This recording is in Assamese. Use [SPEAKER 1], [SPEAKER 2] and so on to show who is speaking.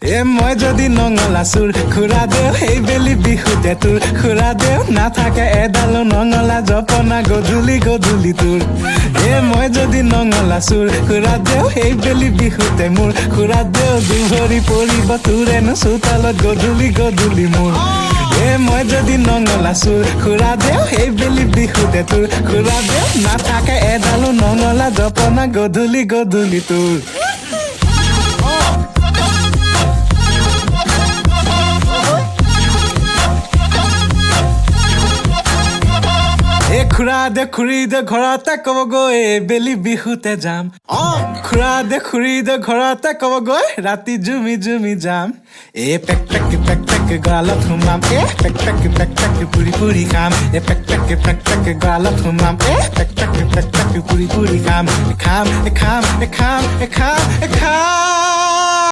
[SPEAKER 1] মই যদি নঙলা চুৰ খুৰা দেও এই বেলি বিহুতে তোৰ খুৰা দেও নাথাকে এডালো নঙলা জপনা গধূলি গধূলি তোৰ মই যদি নঙলা চুৰ খুৰা দেও এই বেলি বিহুতে মোৰ খুৰা দেও দুভৰি পৰিব তোৰেনো চোতালত গধূলি গধূলি মোৰ মই যদি নঙলা চুৰ খুৰা দেও এই বেলি বিহুতে তোৰ খুৰা দেও নাথাকে এডালো নঙলা জপনা গধূলি গধূলি তোৰ খুৰা দে খুৰী দে ঘৰতে ক'বগৈ বেলি বিহুতে যাম খুৰা দে খুৰী দে ঘৰতে ক'বগৈ ৰাতি জুমি জুমি যাম পেক পেক গৰালত সোমাম পেক পেক পুৰি পুৰি খাম পেক পেক গৰালত সোমাম পেক পেক পুৰি পুৰি খাম খাম খাম খাম খাম খাম